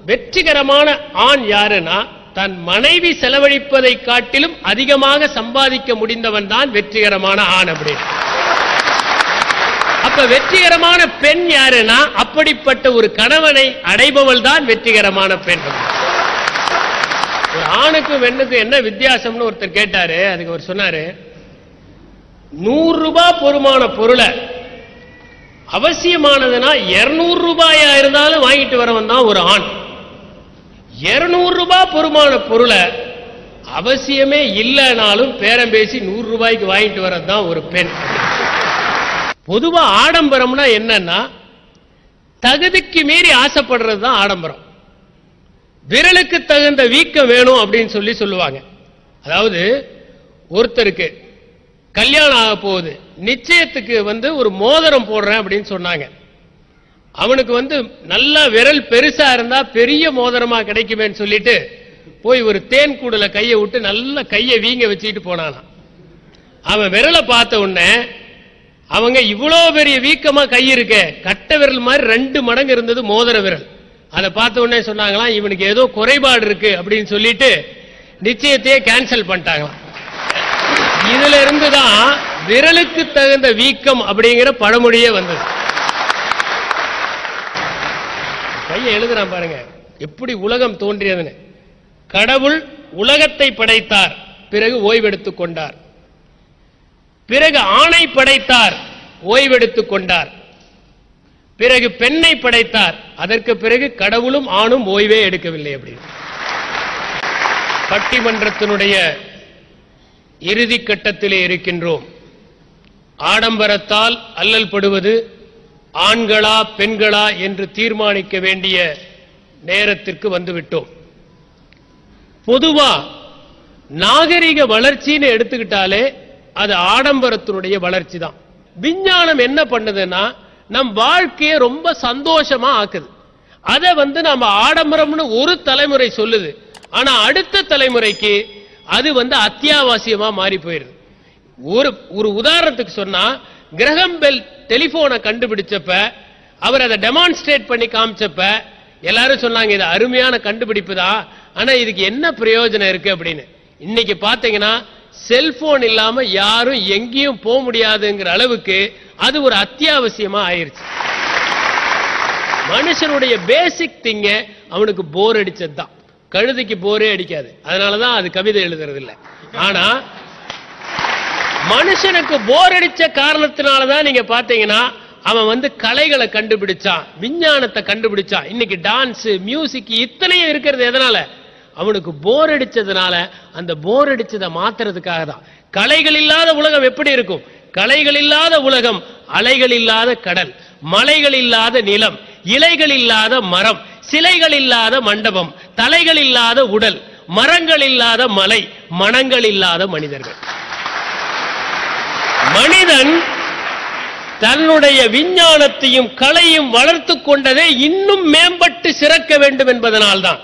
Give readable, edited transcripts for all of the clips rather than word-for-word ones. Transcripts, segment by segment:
வெற்றிகரமான ஆண் யாருன்னா தன் மனைவி செலவழிப்பதை காட்டிலும் அதிகமாக சம்பாதிக்க முடிந்தவன் தான் வெற்றிகரமான ஆண். அப்படி அப்ப வெற்றிகரமான பெண் யாருன்னா அப்படிப்பட்ட ஒரு கணவனை அடைபவள் தான் வெற்றிகரமான பெண். ஒரு ஆணுக்கும் பெண்ணுக்கும் என்ன வித்தியாசம்னு ஒருத்தர் கேட்டாரு. அதுக்கு அவர் சொன்னாரு, 100 ரூபாய் பொறுமான பொருளை அவசியமானதுன்னா 200 ரூபாயா இருந்தாலும் வாங்கிட்டு வரவன் தான் ஒரு ஆண். 200 ரூபாய் பொறுமான பொருளை அவசியமே இல்லைனாலும் பேரம் பேசி 100 ரூபாய்க்கு வாங்கிட்டு வரதான் ஒரு பெண். பொதுவா ஆடம்பரம்னா என்னன்னா தகுதிக்கு மீறி ஆசைப்படுறது தான் ஆடம்பரம். விரலுக்கு தகுந்த வீக்கம் வேணும் அப்படின்னு சொல்லுவாங்க. அதாவது ஒருத்தருக்கு கல்யாணம் ஆக போகுது, நிச்சயத்துக்கு ஒரு மோதிரம் போடுறேன் அப்படின்னு சொன்னாங்க. அவனுக்கு நல்ல விரல் பெருசா இருந்தா பெரிய மோதிரமா கிடைக்குமேன்னு சொல்லிட்டு போய் ஒரு தேன் கூடல கையை விட்டு நல்ல கையை வீங்க வச்சுட்டு போனானா. அவன் விரலை பார்த்த உடனே அவங்க இவ்வளவு பெரிய வீக்கமா கை இருக்க, கட்ட விரல் மாதிரி 2 மடங்கு இருந்தது மோதிர விரல். அதை பார்த்த உடனே சொன்னாங்களாம் இவனுக்கு ஏதோ குறைபாடு இருக்கு அப்படின்னு சொல்லிட்டு நிச்சயத்தையே கேன்சல் பண்ணிட்டாங்களாம். இதுல இருந்துதான் விரலுக்கு தகுந்த வீக்கம் அப்படிங்கிற பழமொழியே வந்தது. கையை எழுதுறான் பாருங்க, எப்படி உலகம் தோன்றியதுன்னு. கடவுள் உலகத்தை படைத்தார், பிறகு ஓய்வெடுத்துக் கொண்டார். பிறகு ஆணை படைத்தார், ஓய்வெடுத்துக் கொண்டார். பிறகு பெண்ணை படைத்தார், அதற்கு பிறகு கடவுளும் ஆணும் ஓய்வே எடுக்கவில்லை. அப்படி பட்டிமன்றத்தினுடைய இறுதி கட்டத்திலே இருக்கின்றோம். ஆடம்பரத்தால் அல்லல் படுவது ஆண்களா பெண்களா என்று தீர்மானிக்க வேண்டிய நேரத்திற்கு வந்துவிட்டோம். பொதுவா நாகரிக வளர்ச்சின்னு எடுத்துக்கிட்டாலே அது ஆடம்பரத்தினுடைய வளர்ச்சி தான். விஞ்ஞானம் என்ன பண்ணுதுன்னா நம் வாழ்க்கையை ரொம்ப சந்தோஷமா ஆக்குது. அதை நம்ம ஆடம்பரம்னு ஒரு தலைமுறை சொல்லுது, ஆனா அடுத்த தலைமுறைக்கு அது அத்தியாவசியமா மாறி போயிருது. ஒரு உதாரணத்துக்கு சொன்னா, கிரஹம் பெல் டெலிபோனை கண்டுபிடிச்சப்ப அவர் அதை டெமான்ஸ்ட்ரேட் பண்ணி காமிச்சப்ப எல்லாரும் சொன்னாங்க இது அருமையான கண்டுபிடிப்பு தான், ஆனா இதுக்கு என்ன பிரயோஜனம் இருக்கு அப்படின்னு. இன்னைக்கு பாத்தீங்கன்னா செல்போன் இல்லாம யாரும் எங்கேயும் போக முடியாதுங்கிற அளவுக்கு அது ஒரு அத்தியாவசியமா ஆயிருச்சு. மனுஷனுடைய பேசிக் திங்க அவனுக்கு போர் அடிச்சது தான். கழுதைக்கு போரே அடிக்காது, அதனாலதான் அது கவிதை எழுதுறது இல்லை. ஆனா மனுஷனுக்கு போர் அடிச்ச காரணத்தினாலதான் நீங்க பாத்தீங்கன்னா அவன் கலைகளை கண்டுபிடிச்சான், விஞ்ஞானத்தை கண்டுபிடிச்சான். இன்னைக்கு டான்ஸ், மியூசிக் இத்தனையும் இருக்கிறது எதனால? அவனுக்கு போர் அடிச்சதுனால. அந்த போர் அடிச்சதை மாத்துறதுக்காக தான். கலைகள் இல்லாத உலகம் எப்படி இருக்கும்? கலைகள் இல்லாத உலகம் அலைகள் இல்லாத கடல், மலைகள் இல்லாத நிலம், இலைகள் இல்லாத மரம், சிலைகள் இல்லாத மண்டபம், தலைகள் இல்லாத உடல், மரங்கள் இல்லாத மலை, மனங்கள் இல்லாத மனிதர்கள். மனிதன் தன்னுடைய விஞ்ஞானத்தையும் கலையும் வளர்த்து கொண்டதை இன்னும் மேம்பட்டு சிறக்க வேண்டும் என்பதனால்தான்.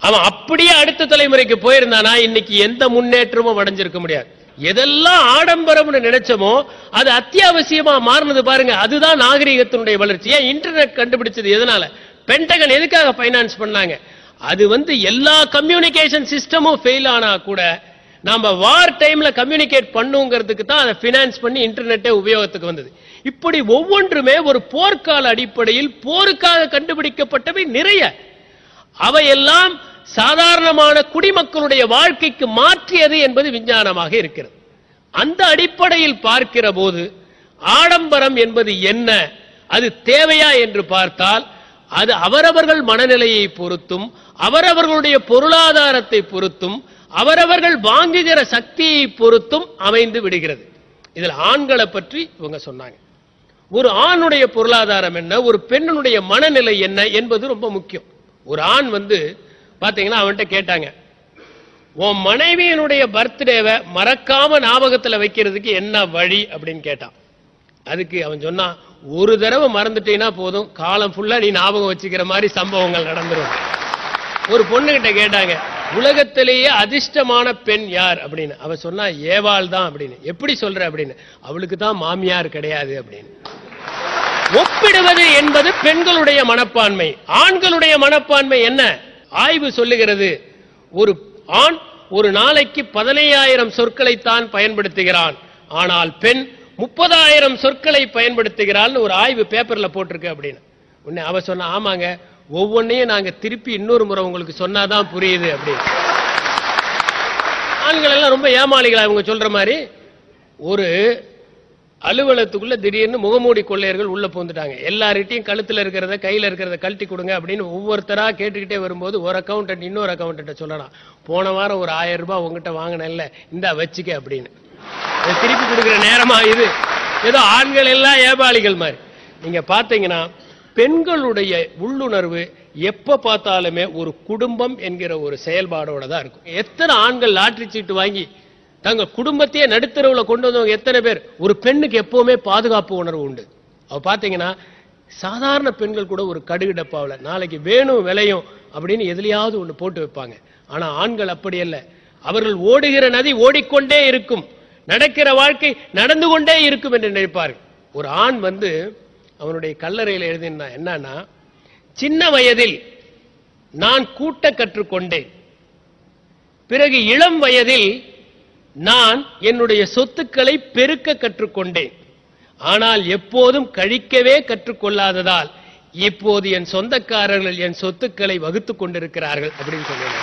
அவன் அப்படியே அடுத்த தலைமுறைக்கு போயிருந்தானா இன்னைக்கு எந்த முன்னேற்றமும் அடைஞ்சிருக்க முடியாது. எதெல்லாம் ஆடம்பரம்னு நினைச்சோமோ அது அத்தியாவசியமா மாறினது பாருங்க, அதுதான் நாகரிகத்தினுடைய வளர்ச்சி. ஏன் இன்டர்நெட் கண்டுபிடிச்சது எதனால? பென்டகன் எதுக்காக பைனான்ஸ் பண்ணாங்க? அது எல்லா கம்யூனிகேஷன் சிஸ்டமும் ஃபெயில் ஆனா கூட நாம வார் டைம்ல கம்யூனிகேட் பண்ணுங்கிறதுக்கு தான் அதை பினான்ஸ் பண்ணி இன்டர்நெட்டே உபயோகத்துக்கு வந்தது. இப்படி ஒவ்வொன்றுமே ஒரு போர்க்கால அடிப்படையில் போருக்காக கண்டுபிடிக்கப்பட்டவை நிறைய. அவையெல்லாம் சாதாரணமான குடிமக்களுடைய வாழ்க்கைக்கு மாற்றியது என்பது விஞ்ஞானமாக இருக்கிறது. அந்த அடிப்படையில் பார்க்கிற போது ஆடம்பரம் என்பது என்ன, அது தேவையா என்று பார்த்தால் அது அவரவர்கள் மனநிலையை பொறுத்தும் அவரவர்களுடைய பொருளாதாரத்தை பொறுத்தும் அவரவர்கள் வாங்குகிற சக்தியை பொறுத்தும் அமைந்து விடுகிறது. இதில் ஆண்களை பற்றி இவங்க சொன்னாங்க. ஒரு ஆணுடைய பொருளாதாரம் என்ன, ஒரு பெண்ணுடைய மனநிலை என்ன என்பது ரொம்ப முக்கியம். ஒரு ஆண் பாத்தீங்கன்னா அவன்கிட்ட கேட்டாங்க, உன் மனைவியினுடைய பர்த்டேவை மறக்காம ஞாபகத்துல வைக்கிறதுக்கு என்ன வழி அப்படின்னு கேட்டான். அதுக்கு அவன் சொன்னான், ஒரு தடவை மறந்துட்டீங்கன்னா போதும், காலம் ஃபுல்லா நீ ஞாபகம் வச்சுக்கிற மாதிரி சம்பவங்கள் நடந்துரும். ஒரு பொண்ணுகிட்ட கேட்டாங்க, உலகத்திலேயே அதிர்ஷ்டமான பெண் யார் அப்படின்னு. அவ சொன்னா ஏவாள் தான் அப்படின்னு. எப்படி சொல்ற அப்படின்னு. அவளுக்கு தான் மாமியார் கிடையாது அப்படின்னு. ஒப்பிடுவது என்பது பெண்களுடைய மனப்பான்மை. ஆண்களுடைய மனப்பான்மை என்ன? ஆய்வு சொல்லுகிறது, ஒரு ஆண் ஒரு நாளைக்கு 15,000 சொற்களைத்தான் பயன்படுத்துகிறான், ஆனால் பெண் 30,000 சொற்களை பயன்படுத்துகிறாள். ஒரு ஆய்வு பேப்பர்ல போட்டிருக்கு அப்படின்னு உடனே அவ சொன்ன, ஆமாங்க, ஒவ்வொன்னையும் நாங்க திருப்பி இன்னொரு முறை உங்களுக்கு சொன்னாதான் புரியுது அப்படின்னு. ஆண்கள் எல்லாம் ரொம்ப ஏமாளிகளா அவங்க சொல்ற மாதிரி. ஒரு அலுவலகத்துக்குள்ள திடீர்னு முகமூடி கொள்ளையர்கள் உள்ள பூந்துட்டாங்க. எல்லார்கிட்டையும் கழுத்துல இருக்கிறத கையில இருக்கிறத கழட்டி கொடுங்க அப்படின்னு ஒவ்வொருத்தரா கேட்டுக்கிட்டே வரும்போது ஒரு அக்கௌண்டன்ட் இன்னொரு அக்கௌண்டன்ட் சொல்லலாம், போன வாரம் ஒரு 1000 ரூபாய் உங்ககிட்ட வாங்கினேன்ல, இந்தா வச்சுக்க அப்படின்னு. திருப்பி கொடுக்கிற நேரமா இது? ஏதோ ஆண்கள் எல்லாம் ஏபாளிகள் மாதிரி. நீங்க பாத்தீங்கன்னா பெண்களுடைய உள்ளுணர்வு எப்ப பார்த்தாலுமே ஒரு குடும்பம் என்கிற ஒரு செயல்பாடோட தான் இருக்கும். எத்தனை ஆண்கள் லாட்டரி சீட்டு வாங்கி தங்க குடும்பத்தையே நடுத்தரவுல கொண்டு வந்தவங்க எத்தனை பேர்? ஒரு பெண்ணுக்கு எப்பவுமே பாதுகாப்பு உணர்வு உண்டு. அவ பாத்தீங்கன்னா சாதாரண பெண்கள் கூட ஒரு கடுகு டப்பாவில் நாளைக்கு வேணும் விளையும் அப்படின்னு எதுலையாவது ஒன்று போட்டு வைப்பாங்க. ஆனா ஆண்கள் அப்படி அல்ல. அவர்கள் ஓடுகிற நதி ஓடிக்கொண்டே இருக்கும், நடக்கிற வாழ்க்கை நடந்து கொண்டே இருக்கும் என்று நினைப்பார்கள். ஒரு ஆண் அவனுடைய கல்லறையில் எழுதினா என்னன்னா, சின்ன வயதில் நான் கூட்ட கற்றுக்கொண்டேன், பிறகு இளம் வயதில் நான் என்னுடைய சொத்துக்களை பெருக்க கற்றுக்கொண்டேன், ஆனால் எப்போதும் கழிக்கவே கற்றுக்கொள்ளாததால் இப்போது என் சொந்தக்காரர்கள் என் சொத்துக்களை வகுத்துக் கொண்டிருக்கிறார்கள் அப்படின்னு சொன்னாங்க.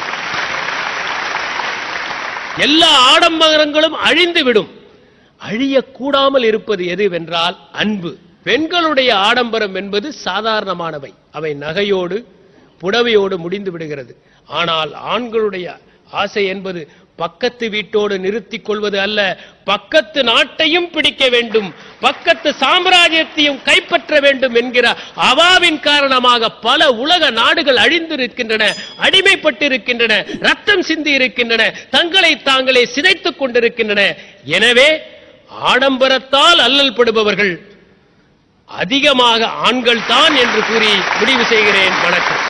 எல்லா ஆடம்பரங்களும் அழிந்துவிடும், அழியக்கூடாமல் இருப்பது எதுவென்றால் அன்பு. பெண்களுடைய ஆடம்பரம் என்பது சாதாரணமானவை, அவை நகையோடு புடவையோடு முடிந்து விடுகிறது. ஆனால் ஆண்களுடைய ஆசை என்பது பக்கத்து வீட்டோடு நிறுத்திக் கொள்வது அல்ல, பக்கத்து நாட்டையும் பிடிக்க வேண்டும், பக்கத்து சாம்ராஜ்யத்தையும் கைப்பற்ற வேண்டும் என்கிற அவாவின் காரணமாக பல உலக நாடுகள் அழிந்திருக்கின்றன, அடிமைப்பட்டிருக்கின்றன, ரத்தம் சிந்தி இருக்கின்றன, தங்களை தாங்களே சிதைத்துக் கொண்டிருக்கின்றன. எனவே ஆடம்பரத்தால் அல்லல் படுபவர்கள் அதிகமாக ஆண்கள் தான் என்று கூறி முடிவு செய்கிறேன். வணக்கம்.